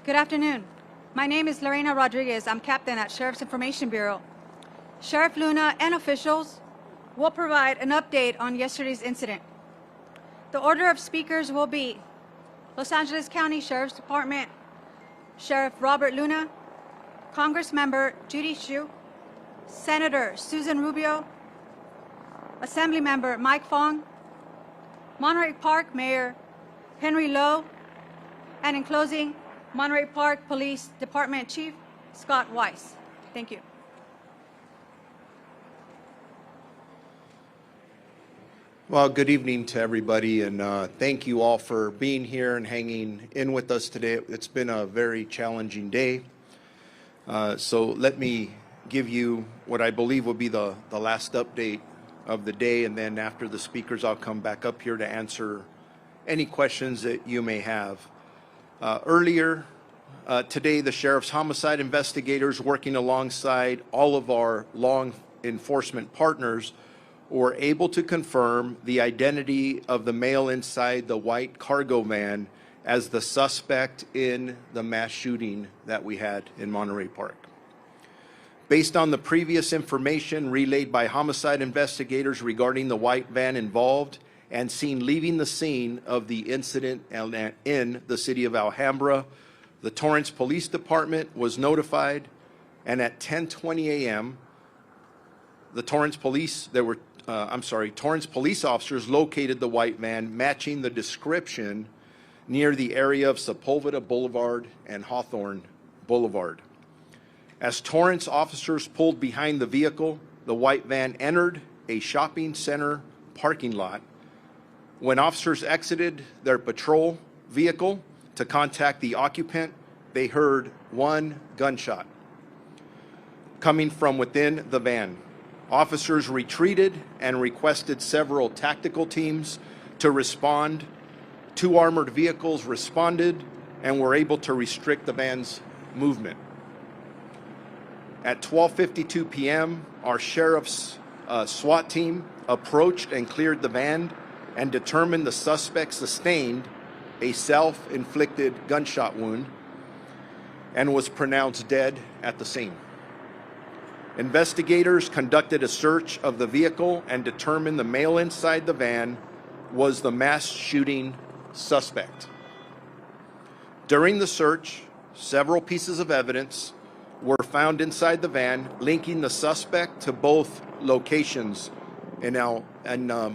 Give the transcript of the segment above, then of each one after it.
Good afternoon. My name is Lorena Rodriguez. I'm captain at Sheriff's Information Bureau. Sheriff Luna and officials will provide an update on yesterday's incident. The order of speakers will be Los Angeles County Sheriff's Department, Sheriff Robert Luna, Congressmember Judy Hsu, Senator Susan Rubio, Assemblymember Mike Fong, Monterey Park Mayor Henry Lowe, and in closing, Monterey Park Police Department Chief Scott Weiss. Thank you. Well, good evening to everybody, and thank you all for being here and hanging in with us today. It's been a very challenging day. So let me give you what I believe will be the last update of the day, and then after the speakers, I'll come back up here to answer any questions that you may have. Earlier today, the Sheriff's Homicide investigators, working alongside all of our law enforcement partners, were able to confirm the identity of the male inside the white cargo van as the suspect in the mass shooting that we had in Monterey Park. Based on the previous information relayed by homicide investigators regarding the white van involved and seen leaving the scene of the incident in the city of Alhambra, the Torrance Police Department was notified, and at 10:20 a.m., the Torrance police officers located the white van matching the description near the area of Sepulveda Boulevard and Hawthorne Boulevard. As Torrance officers pulled behind the vehicle, the white van entered a shopping center parking lot. When officers exited their patrol vehicle to contact the occupant, they heard one gunshot coming from within the van. Officers retreated and requested several tactical teams to respond. 2 armored vehicles responded and were able to restrict the van's movement. At 12:52 p.m., our sheriff's SWAT team approached and cleared the van and determined the suspect sustained a self-inflicted gunshot wound and was pronounced dead at the scene. Investigators conducted a search of the vehicle and determined the male inside the van was the mass shooting suspect. During the search, several pieces of evidence were found inside the van linking the suspect to both locations in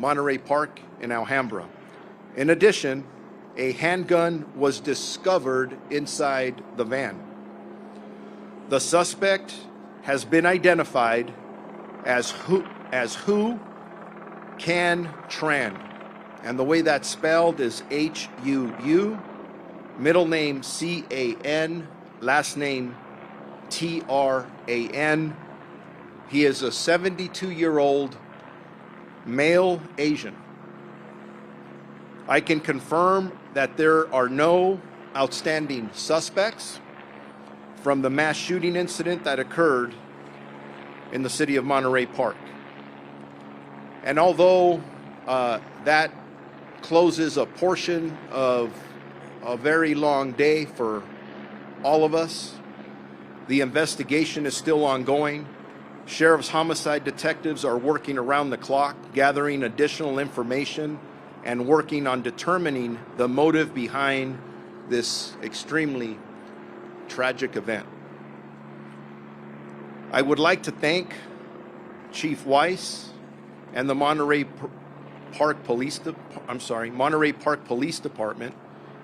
Monterey Park in Alhambra. In addition, a handgun was discovered inside the van. The suspect has been identified as Huu Can Tran, and the way that's spelled is H-U-U, middle name C-A-N, last name T-R-A-N. He is a 72-year-old male Asian. I can confirm that there are no outstanding suspects from the mass shooting incident that occurred in the city of Monterey Park. And although that closes a portion of a very long day for all of us, the investigation is still ongoing. Sheriff's homicide detectives are working around the clock, gathering additional information and working on determining the motive behind this extremely tragic event. I would like to thank Chief Weiss and the Monterey Park Police Department,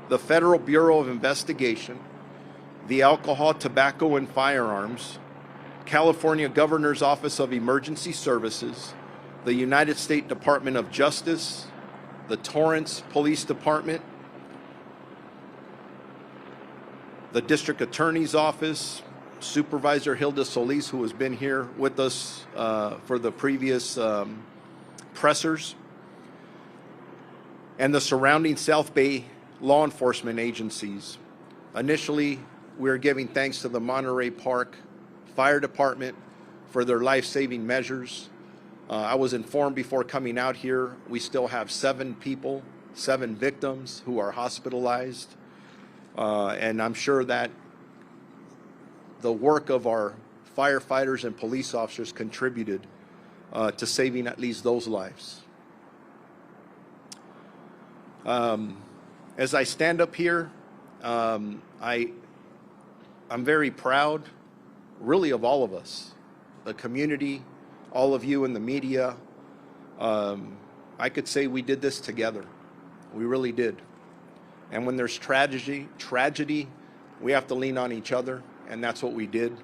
the Federal Bureau of Investigation, the Alcohol, Tobacco, and Firearms, California Governor's Office of Emergency Services, the United States Department of Justice, the Torrance Police Department, the District Attorney's Office, Supervisor Hilda Solis, who has been here with us for the previous pressers, and the surrounding South Bay law enforcement agencies. Initially, we're giving thanks to the Monterey Park Fire Department for their life-saving measures. I was informed before coming out here, we still have 7 victims who are hospitalized. And I'm sure that the work of our firefighters and police officers contributed to saving at least those lives. As I stand up here, I'm very proud, really, of all of us, the community, all of you in the media. I could say we did this together. We really did. And when there's tragedy, we have to lean on each other, and that's what we did.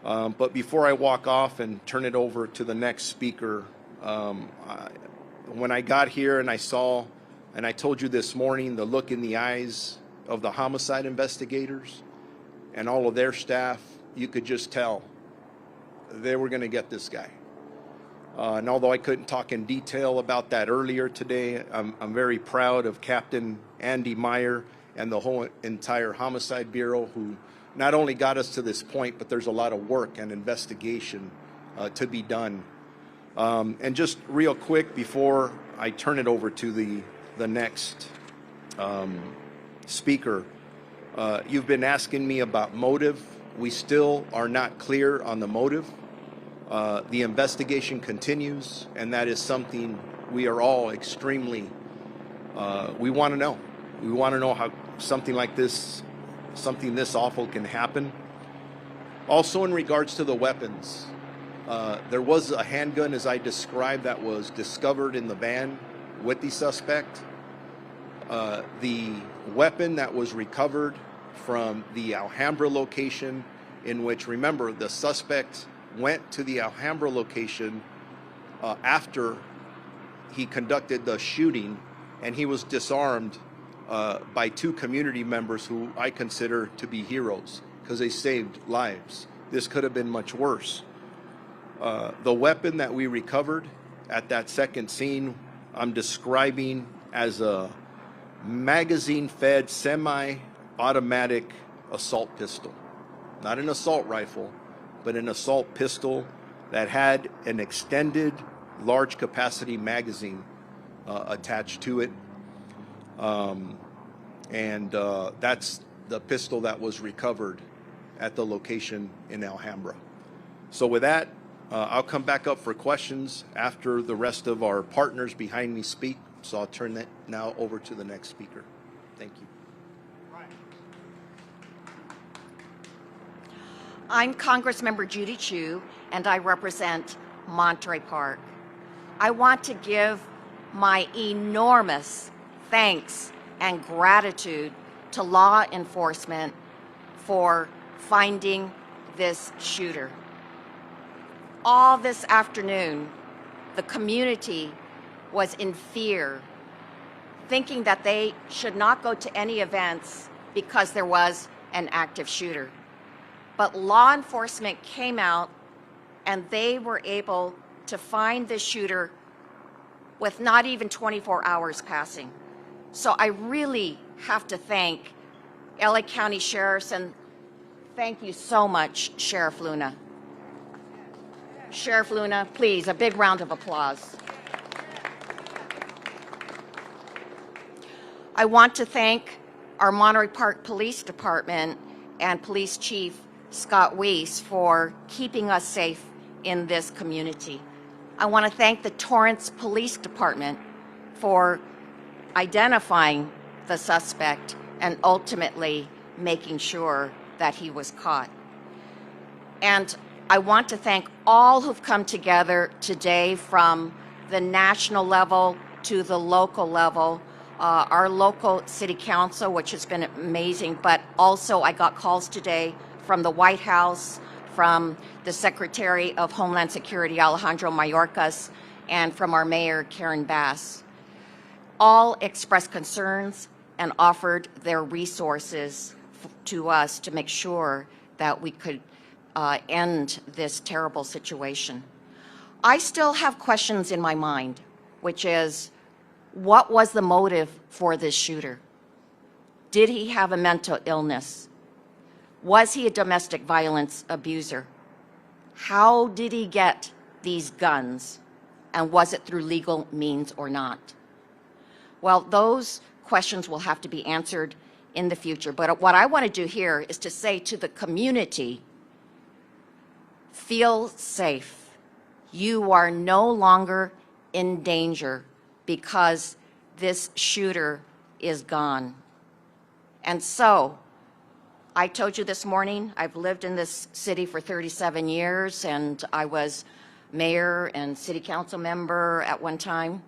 But before I walk off and turn it over to the next speaker, when I got here and I saw, and I told you this morning, the look in the eyes of the homicide investigators and all of their staff, you could just tell they were going to get this guy. And although I couldn't talk in detail about that earlier today, I'm very proud of Captain Andy Meyer and the whole entire Homicide Bureau, who not only got us to this point, but there's a lot of work and investigation to be done. And just real quick before I turn it over to the next speaker, you've been asking me about motive. We still are not clear on the motive. The investigation continues, and that is something we are all extremely, we want to know. We want to know how something like this, something this awful can happen. Also, in regards to the weapons, there was a handgun, as I described, that was discovered in the van with the suspect. The weapon that was recovered from the Alhambra location, in which, remember, the suspect went to the Alhambra location after he conducted the shooting, and he was disarmed by two community members who I consider to be heroes because they saved lives. This could have been much worse. The weapon that we recovered at that second scene, I'm describing as a magazine-fed semi-automatic assault pistol. Not an assault rifle, but an assault pistol that had an extended large capacity magazine attached to it. That's the pistol that was recovered at the location in Alhambra. So with that, I'll come back up for questions after the rest of our partners behind me speak. So I'll turn that now over to the next speaker. Thank you. I'm Congressmember Judy Chu, and I represent Monterey Park. I want to give my enormous thanks and gratitude to law enforcement for finding this shooter. All this afternoon, the community was in fear, thinking that they should not go to any events because there was an active shooter. But law enforcement came out and they were able to find the shooter with not even 24 hours passing. So I really have to thank LA County Sheriffs, and thank you so much, Sheriff Luna. Sheriff Luna, please, a big round of applause. I want to thank our Monterey Park Police Department and Police Chief Scott Weiss for keeping us safe in this community. I want to thank the Torrance Police Department for identifying the suspect and ultimately making sure that he was caught. And I want to thank all who've come together today, from the national level to the local level. Our local city council, which has been amazing, but also I got calls today from the White House, from the Secretary of Homeland Security, Alejandro Mayorkas, and from our Mayor, Karen Bass. All expressed concerns and offered their resources to us to make sure that we could end this terrible situation. I still have questions in my mind, which is, what was the motive for this shooter? Did he have a mental illness? Was he a domestic violence abuser? How did he get these guns? And was it through legal means or not? Well, those questions will have to be answered in the future. But what I want to do here is to say to the community, feel safe. You are no longer in danger because this shooter is gone. And so, I told you this morning, I've lived in this city for 37 years, and I was mayor and city council member at one time.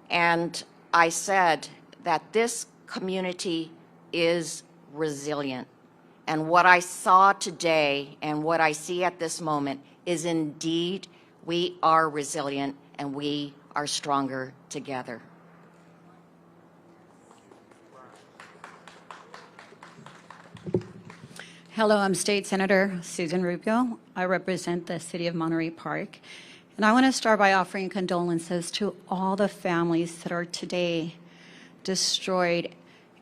And I said that this community is resilient. And what I saw today and what I see at this moment is indeed we are resilient and we are stronger together. Hello, I'm State Senator Susan Rubio. I represent the city of Monterey Park. And I want to start by offering condolences to all the families that are today destroyed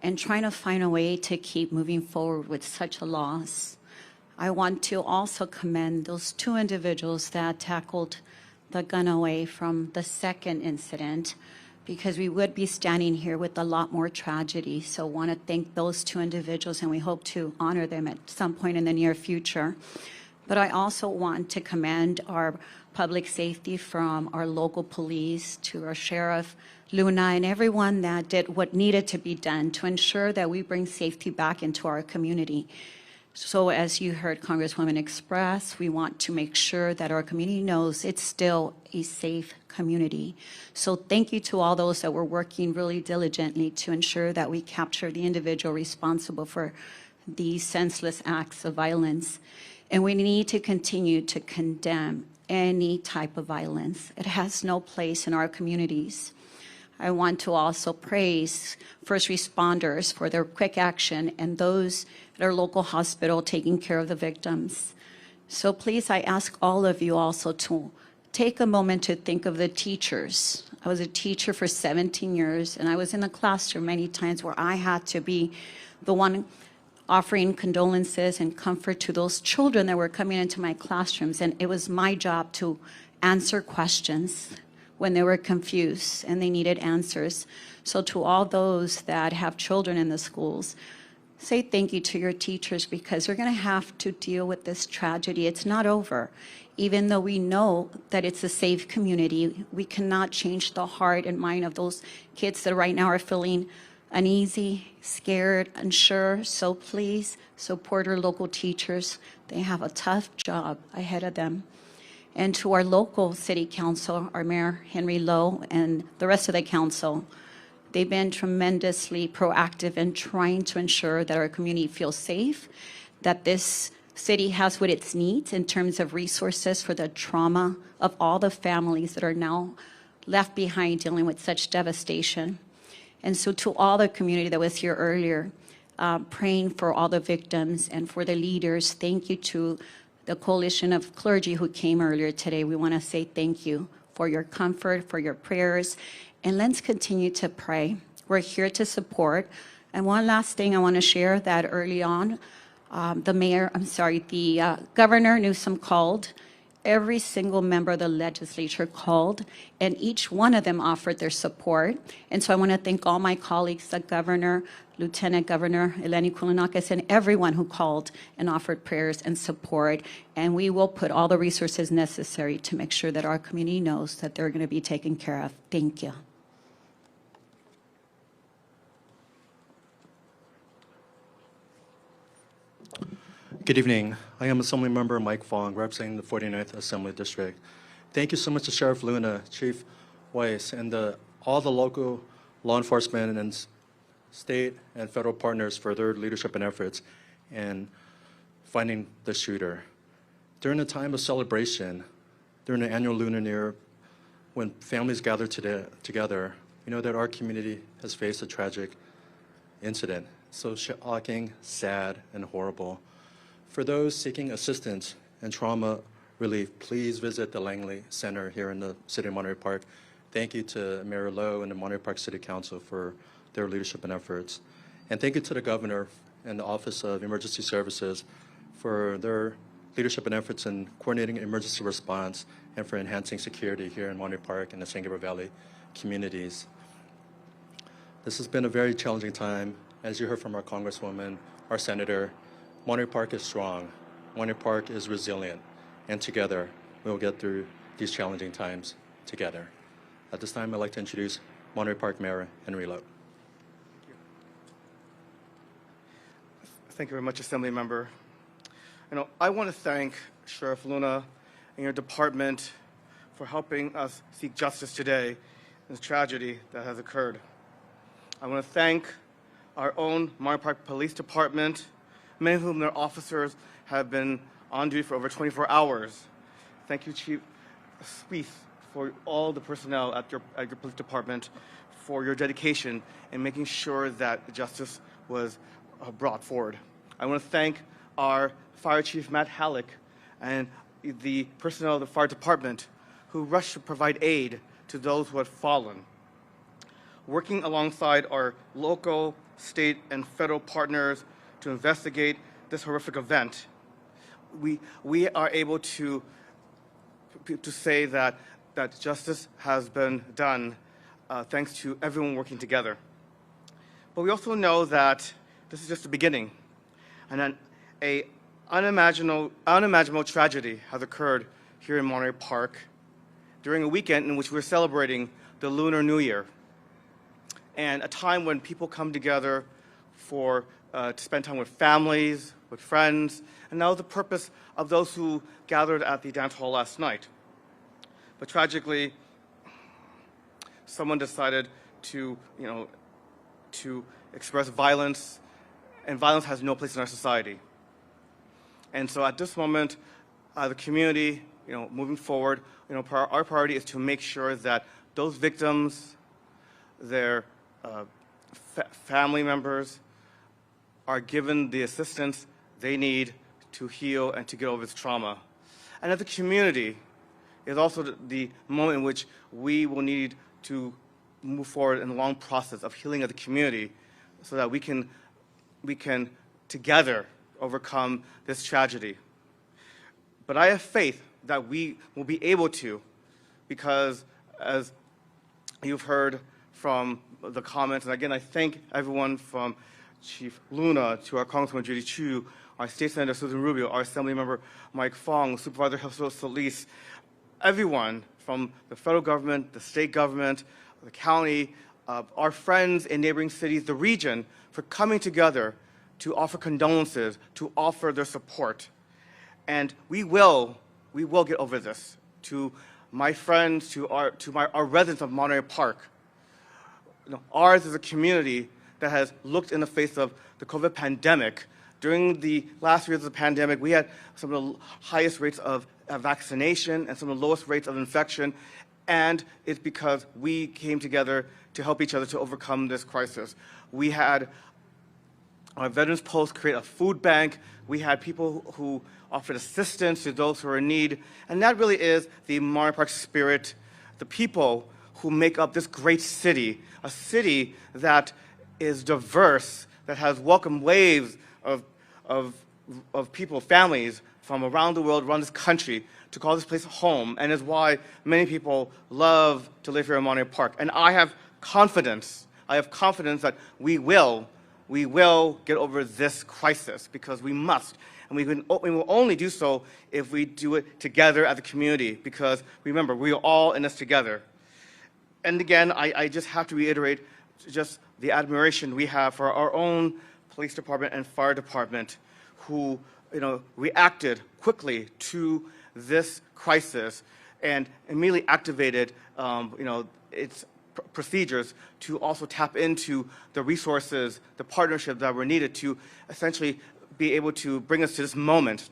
and trying to find a way to keep moving forward with such a loss. I want to also commend those two individuals that tackled the gun away from the second incident, because we would be standing here with a lot more tragedy. So I want to thank those two individuals, and we hope to honor them at some point in the near future. But I also want to commend our public safety, from our local police to our sheriff, Luna, and everyone that did what needed to be done to ensure that we bring safety back into our community. So as you heard Congresswoman express, we want to make sure that our community knows it's still a safe community. So thank you to all those that were working really diligently to ensure that we capture the individual responsible for these senseless acts of violence. And we need to continue to condemn any type of violence. It has no place in our communities. I want to also praise first responders for their quick action and those at our local hospital taking care of the victims. So please, I ask all of you also to take a moment to think of the teachers. I was a teacher for 17 years, and I was in the classroom many times where I had to be the one offering condolences and comfort to those children that were coming into my classrooms. And it was my job to answer questions when they were confused and they needed answers. So to all those that have children in the schools, say thank you to your teachers, because you're going to have to deal with this tragedy. It's not over. Even though we know that it's a safe community, we cannot change the heart and mind of those kids that right now are feeling uneasy, scared, unsure. So please support our local teachers. They have a tough job ahead of them. And to our local city council, our mayor, Henry Lowe, and the rest of the council, they've been tremendously proactive in trying to ensure that our community feels safe, that this city has what it needs in terms of resources for the trauma of all the families that are now left behind dealing with such devastation. And so to all the community that was here earlier, praying for all the victims and for the leaders, thank you to the coalition of clergy who came earlier today. We want to say thank you for your comfort, for your prayers, and let's continue to pray. We're here to support. And one last thing I want to share, that early on, the Governor Newsom called. Every single member of the legislature called, and each one of them offered their support. And so I want to thank all my colleagues, the governor, Lieutenant Governor Eleni Koulounakis, and everyone who called and offered prayers and support. And we will put all the resources necessary to make sure that our community knows that they're going to be taken care of. Thank you. Good evening. I am Assemblymember Mike Fong, representing the 49th Assembly District. Thank you so much to Sheriff Luna, Chief Weiss, and all the local law enforcement and state and federal partners for their leadership and efforts in finding the shooter. During a time of celebration, during the annual Lunar New Year, when families gather together, we know that our community has faced a tragic incident. So shocking, sad, and horrible. For those seeking assistance and trauma relief, please visit the Langley Center here in the city of Monterey Park. Thank you to Mayor Lowe and the Monterey Park City Council for their leadership and efforts. And thank you to the Governor and the Office of Emergency Services for their leadership and efforts in coordinating emergency response and for enhancing security here in Monterey Park and the San Gabriel Valley communities. This has been a very challenging time, As you heard from our Congresswoman, our Senator, Monterey Park is strong. Monterey Park is resilient. And together, we will get through these challenging times together. At this time, I'd like to introduce Monterey Park Mayor Henry Lowe. Thank you very much, Assembly Member. I want to thank Sheriff Luna and your department for helping us seek justice today in this tragedy that has occurred. I want to thank our own Monterey Park Police Department, many of whom their officers have been on duty for over 24 hours. Thank you, Chief Spieth, for all the personnel at your police department for your dedication in making sure that justice was brought forward. I want to thank our Fire Chief Matt Halleck and the personnel of the fire department who rushed to provide aid to those who had fallen. Working alongside our local, state, and federal partners to investigate this horrific event, we are able to say that justice has been done thanks to everyone working together. But we also know that this is just the beginning, and an unimaginable tragedy has occurred here in Monterey Park during a weekend in which we're celebrating the Lunar New Year, and a time when people come together to spend time with families, with friends, and that was the purpose of those who gathered at the dance hall last night. But tragically, someone decided to express violence, and violence has no place in our society. And so at this moment, the community, moving forward, our priority is to make sure that those victims, their family members, are given the assistance they need to heal and to get over this trauma. And as a community, is also the moment in which we will need to move forward in a long process of healing as a community so that we can together overcome this tragedy. But I have faith that we will be able to, because as you've heard from the comments, and again, I thank everyone from Chief Luna to our Congresswoman Judy Chu, our State Senator Susan Rubio, our Assembly Member Mike Fong, Supervisor José Solis, everyone from the federal government, the state government, the county, our friends in neighboring cities, the region, for coming together to offer condolences, to offer their support. And we will get over this. To my friends, to our residents of Monterey Park, ours is a community that has looked in the face of the COVID pandemic. During the last years of the pandemic, we had some of the highest rates of vaccination and some of the lowest rates of infection, and it's because we came together to help each other to overcome this crisis. We had our Veterans Post create a food bank. We had people who offered assistance to those who are in need, and that really is the Monterey Park spirit, the people who make up this great city, a city that is diverse, that has welcomed waves of people, families from around the world, around this country, to call this place home, and is why many people love to live here in Monterey Park. And I have confidence that we will get over this crisis, because we must. And we will only do so if we do it together as a community, because remember, we are all in this together. And again, I just have to reiterate just the admiration we have for our own police department and fire department, who reacted quickly to this crisis and immediately activated its procedures to also tap into the resources, the partnerships that were needed to essentially be able to bring us to this moment.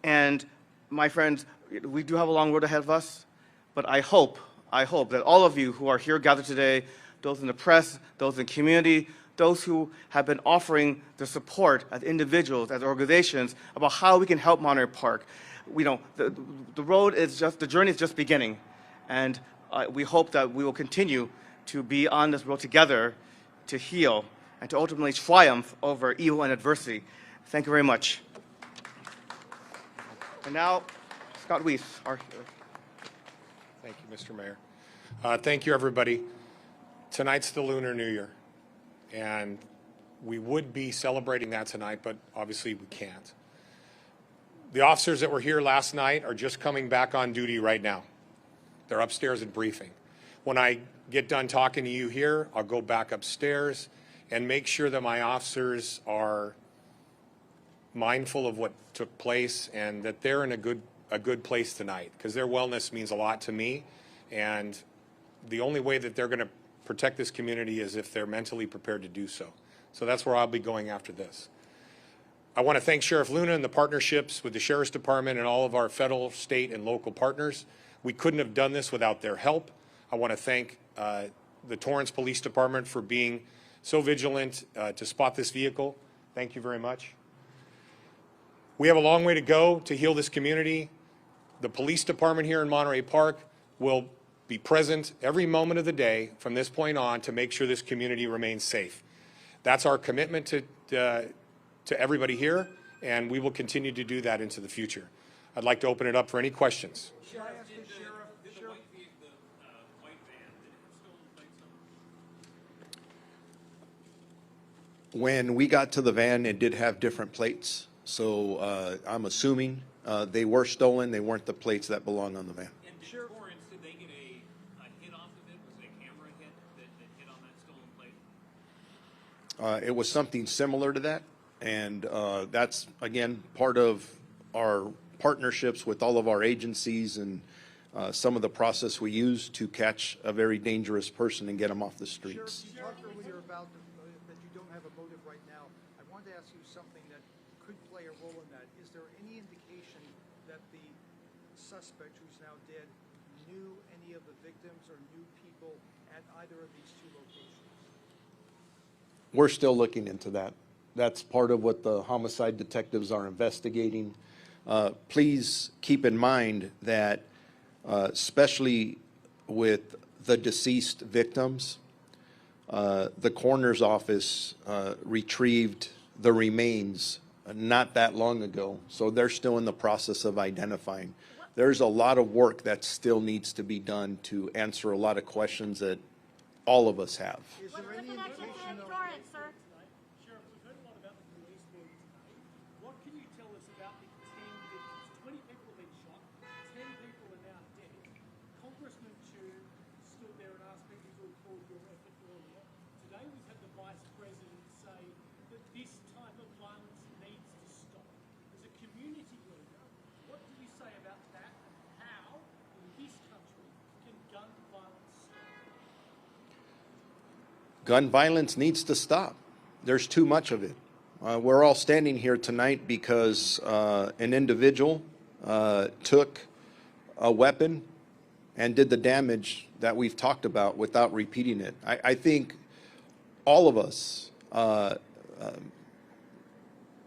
And my friends, we do have a long road ahead of us, but I hope that all of you who are here gathered today, those in the press, those in the community, those who have been offering the support as individuals, as organizations, about how we can help Monterey Park. The journey is just beginning, and we hope that we will continue to be on this road together to heal and to ultimately triumph over evil and adversity. Thank you very much. And now, Scott Weiss, our Thank you, Mr. Mayor. Thank you, everybody. Tonight's the Lunar New Year, and we would be celebrating that tonight, but obviously we can't. The officers that were here last night are just coming back on duty right now. They're upstairs at briefing. When I get done talking to you here, I'll go back upstairs and make sure that my officers are mindful of what took place and that they're in a good place tonight, because their wellness means a lot to me, and the only way that they're going to protect this community is if they're mentally prepared to do so. So that's where I'll be going after this. I want to thank Sheriff Luna and the partnerships with the Sheriff's Department and all of our federal, state, and local partners. We couldn't have done this without their help. I want to thank the Torrance Police Department for being so vigilant to spot this vehicle. Thank you very much. We have a long way to go to heal this community. The police department here in Monterey Park will be present every moment of the day from this point on to make sure this community remains safe. That's our commitment to everybody here, and we will continue to do that into the future. I'd like to open it up for any questions. When we got to the van, it did have different plates, so I'm assuming they were stolen. They weren't the plates that belong on the van. And Torrance, did they get a hit off of it? Was it a camera hit that hit on that stolen plate? It was something similar to that, and that's, again, part of our partnerships with all of our agencies and some of the process we use to catch a very dangerous person and get them off the streets. Sheriff, you talked earlier about that you don't have a motive right now. I wanted to ask you something that could play a role in that. Is there any indication that the suspect, who's now dead, knew any of the victims or knew people at either of these two locations? We're still looking into that. That's part of what the homicide detectives are investigating. Please keep in mind that, especially with the deceased victims, the coroner's office retrieved the remains not that long ago, so they're still in the process of identifying. There's a lot of work that still needs to be done to answer a lot of questions that all of us have. Is there any indication of... Torrance, sir? Sheriff, we've heard a lot about the police being today. What can you tell us about the 10 victims? 20 people have been shot, 10 people are now dead. Congressman Chu stood there and asked people to applaud your effort earlier. Today we've had the Vice President say that this type of violence needs to stop. As a community leader, what do you say about that, and how, in this country, can gun violence stop? Gun violence needs to stop. There's too much of it. We're all standing here tonight because an individual took a weapon and did the damage that we've talked about without repeating it. I think all of us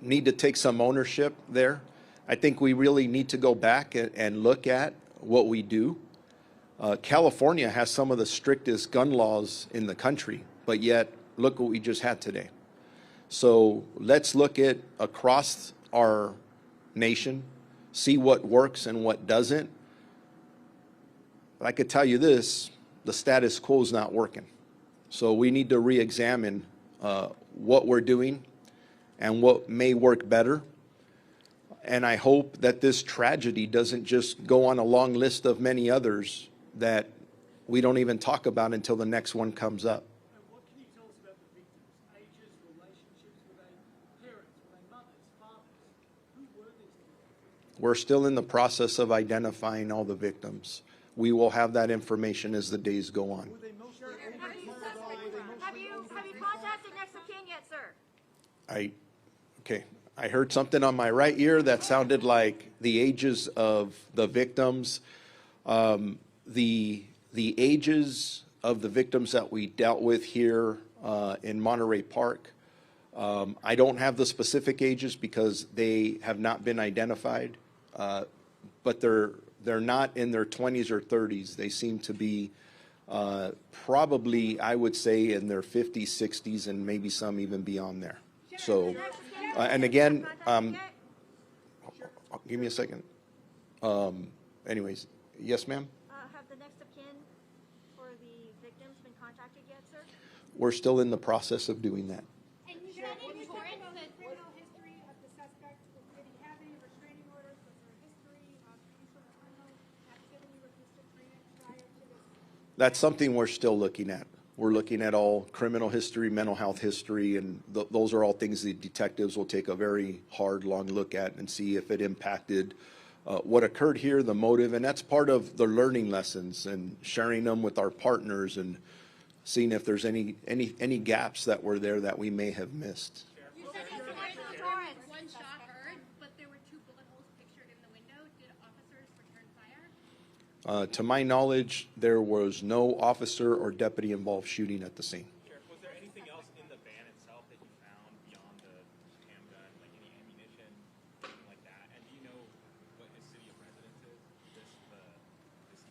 need to take some ownership there. I think we really need to go back and look at what we do. California has some of the strictest gun laws in the country, but yet look what we just had today. So let's look at across our nation, see what works and what doesn't. But I could tell you this, the status quo is not working. So we need to re-examine what we're doing and what may work better. And I hope that this tragedy doesn't just go on a long list of many others that we don't even talk about until the next one comes up. And what can you tell us about the victims' ages, relationships? Were they parents? Were they mothers, fathers? Who were these people? We're still in the process of identifying all the victims. We will have that information as the days go on. Were they mostly older Have you, people at all? Were they mostly older have you people? contacted next of kin yet, sir? Okay, I heard something on my right ear that sounded like the ages of the victims. The ages of the victims that we dealt with here in Monterey Park, I don't have the specific ages because they have not been identified, but they're not in their 20s or 30s. They seem to be probably, I would say, in their 50s, 60s, and maybe some even beyond there. So, and again, give me a second. Anyways, yes, ma'am? Have the next of kin for the victims been contacted yet, sir? We're still in the process of doing that. And you said That's something we're still looking at. We're looking at all criminal history, mental health history, and those are all things the detectives will take a very hard, long look at and see if it impacted what occurred here, the motive, and that's part of the learning lessons and sharing them with our partners and seeing if there's any gaps that were there that we may have missed. You said it's Torrance. One shot heard, but there were 2 bullet holes pictured in the window. Did officers return fire? To my knowledge, there was no officer or deputy involved shooting at the scene. Sheriff, was there anything else in the van itself that you found beyond the handgun, like any ammunition, anything like that? And do you know what his city of residence is, the deceased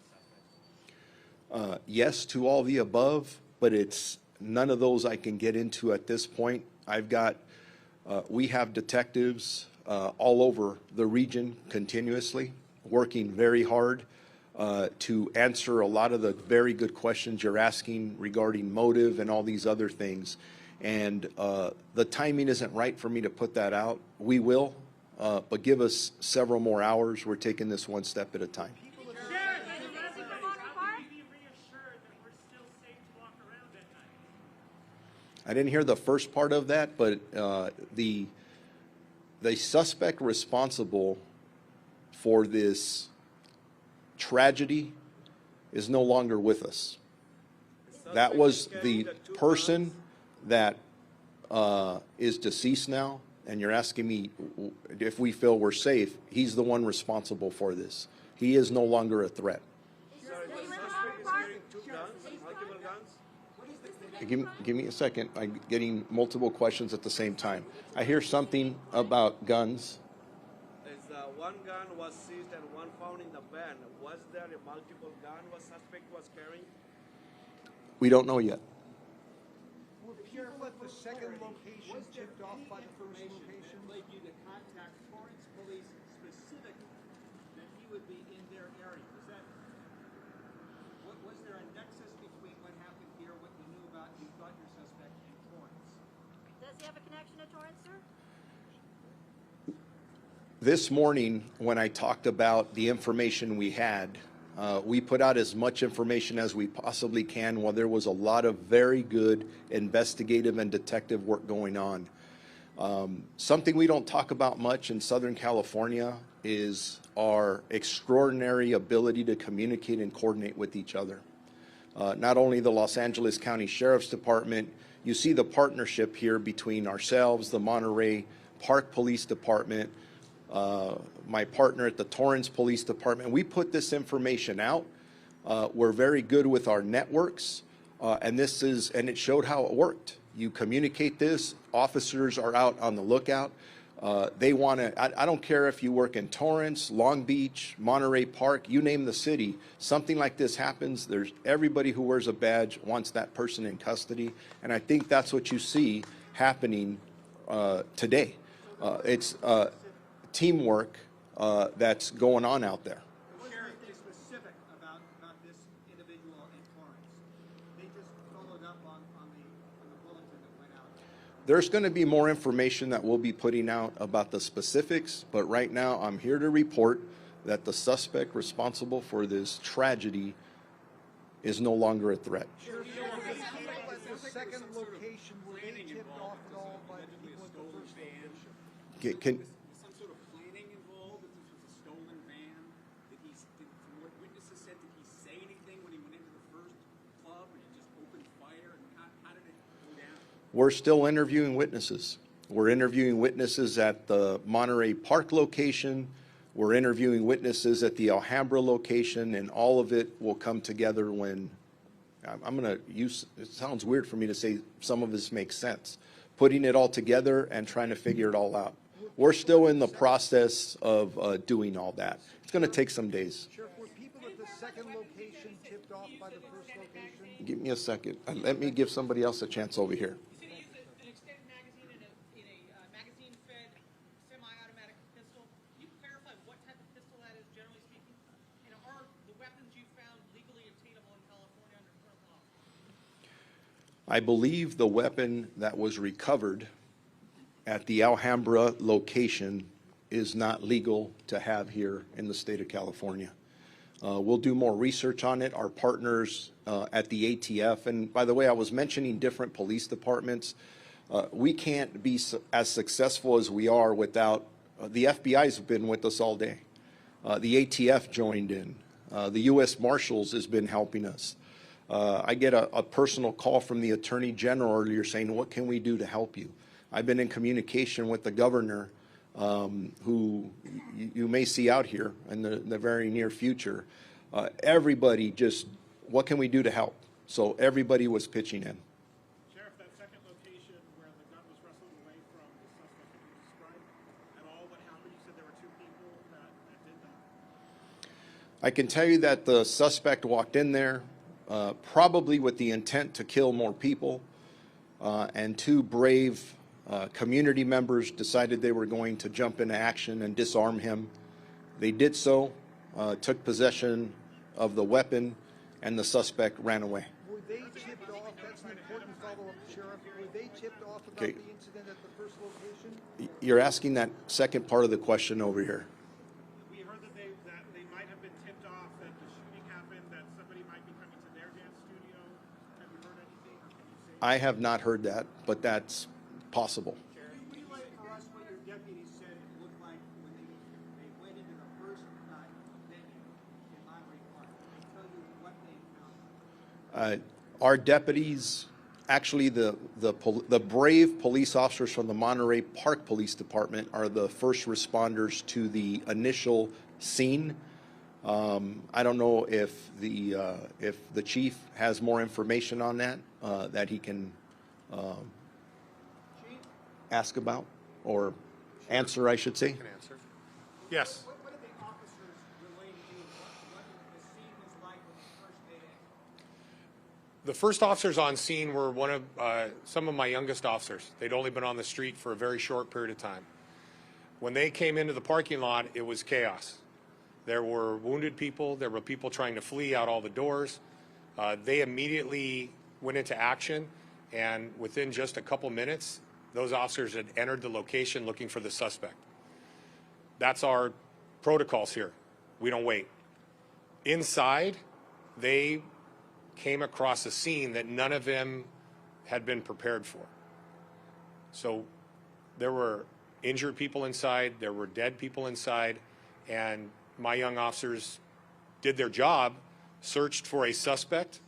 suspect? Yes to all the above, but it's none of those I can get into at this point. We have detectives all over the region continuously working very hard to answer a lot of the very good questions you're asking regarding motive and all these other things. And the timing isn't right for me to put that out. We will, but give us several more hours. We're taking this one step at a time. I didn't hear the first part of that, but the suspect responsible for this tragedy is no longer with us. That was the person that is deceased now, and you're asking me if we feel we're safe. He's the one responsible for this. He is no longer a threat. Give me a second. I'm getting multiple questions at the same time. I hear something about guns. One gun was seized and one found in the van. Was there a multiple gun was suspect was carrying? We don't know yet. Were people at the second location tipped off by the first location? Led you to contact Torrance Police specifically that he would be in their area. Was there a nexus between what happened here, what you knew about, you thought your suspect, and Torrance? Does he have a connection to Torrance, sir? This morning, when I talked about the information we had, we put out as much information as we possibly can while there was a lot of very good investigative and detective work going on. Something we don't talk about much in Southern California is our extraordinary ability to communicate and coordinate with each other. Not only the Los Angeles County Sheriff's Department, you see the partnership here between ourselves, the Monterey Park Police Department, my partner at the Torrance Police Department. We put this information out. We're very good with our networks, and it showed how it worked. You communicate this, officers are out on the lookout. They want to, I don't care if you work in Torrance, Long Beach, Monterey Park, you name the city, something like this happens, there's everybody who wears a badge wants that person in custody, and I think that's what you see happening today. It's teamwork that's going on out there. Sheriff, be specific about this individual in Torrance. They just followed up on the bulletin that went out. There's going to be more information that we'll be putting out about the specifics, but right now I'm here to report that the suspect responsible for this tragedy is no longer a threat. At the second location, were they tipped off at all by the people at the first location? Some sort of planning involved, that this was a stolen van? From what witnesses said, did he say anything when he went into the first club, or he just opened fire? And how did it go down? We're still interviewing witnesses. We're interviewing witnesses at the Monterey Park location. We're interviewing witnesses at the Alhambra location, and all of it will come together when, I'm going to use, it sounds weird for me to say some of this makes sense, putting it all together and trying to figure it all out. We're still in the process of doing all that. It's going to take some days. Sheriff, were people at the second location tipped off by the first location? Give me a second. Let me give somebody else a chance over here. You said he used an extended magazine in a magazine-fed semi-automatic pistol. Can you clarify what type of pistol that is, generally speaking? And are the weapons you found legally obtainable in California under current law? I believe the weapon that was recovered at the Alhambra location is not legal to have here in the state of California. We'll do more research on it. Our partners at the ATF, and by the way, I was mentioning different police departments. We can't be as successful as we are without the FBI's been with us all day. The ATF joined in. The U.S. Marshals has been helping us. I get a personal call from the Attorney General earlier saying, what can we do to help you? I've been in communication with the governor, who you may see out here in the very near future. Everybody just, what can we do to help? So everybody was pitching in. Sheriff, that second location where the gun was wrestled away from the suspect that you described, at all what happened? You said there were 2 people that did that. I can tell you that the suspect walked in there probably with the intent to kill more people, and 2 brave community members decided they were going to jump into action and disarm him. They did so, took possession of the weapon, and the suspect ran away. Were they tipped off? That's an important follow-up, Sheriff. Were they tipped off about Okay. the incident at the first location? You're asking that second part of the question over here. We heard that they might have been tipped off that the shooting happened, that somebody might be coming to their dance studio. Have you heard anything, or can you say? I have not heard that, but that's possible. Can you relay for us what your deputy said it looked like when they went into the first venue in Monterey Park? They tell you what they found. Our deputies, actually the brave police officers from the Monterey Park Police Department are the first responders to the initial scene. I don't know if the chief has more information on that that he can ask about or answer, I should say. Can answer. Yes. What did the officers relay to you? What the scene was like when you first made it? The first officers on scene were some of my youngest officers. They'd only been on the street for a very short period of time. When they came into the parking lot, it was chaos. There were wounded people. There were people trying to flee out all the doors. They immediately went into action, and within just a couple minutes, those officers had entered the location looking for the suspect. That's our protocols here. We don't wait. Inside, they came across a scene that none of them had been prepared for. So there were injured people inside, there were dead people inside, and my young officers did their job, searched for a suspect,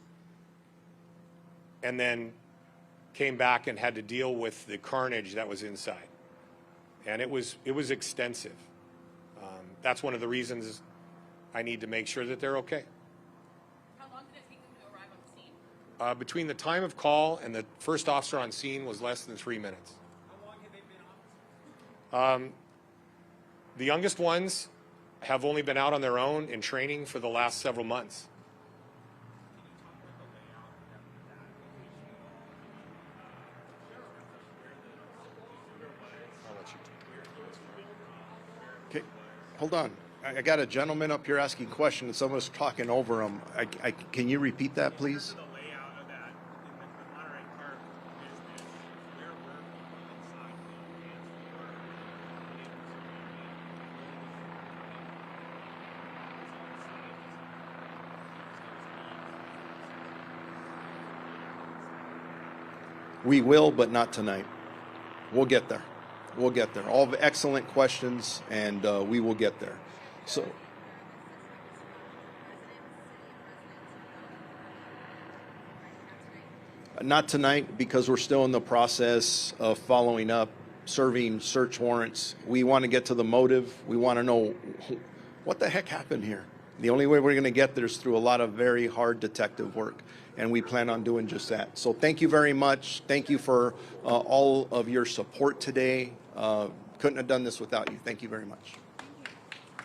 and then came back and had to deal with the carnage that was inside. And it was extensive. That's one of the reasons I need to make sure that they're okay. How long did it take them to arrive on the scene? Between the time of call and the first officer on scene was less than 3 minutes. How long had they been officers? The youngest ones have only been out on their own in training for the last several months. Okay, hold on. I got a gentleman up here asking questions. Someone's talking over him. Can you repeat that, please? The layout of that in the Monterey Park business, where were people inside the dance floor? We will, but not tonight. We'll get there. We'll get there. All excellent questions, and we will get there. So, not tonight because we're still in the process of following up, serving search warrants. We want to get to the motive. We want to know what the heck happened here. The only way we're going to get there is through a lot of very hard detective work, and we plan on doing just that. So thank you very much. Thank you for all of your support today. Couldn't have done this without you. Thank you very much.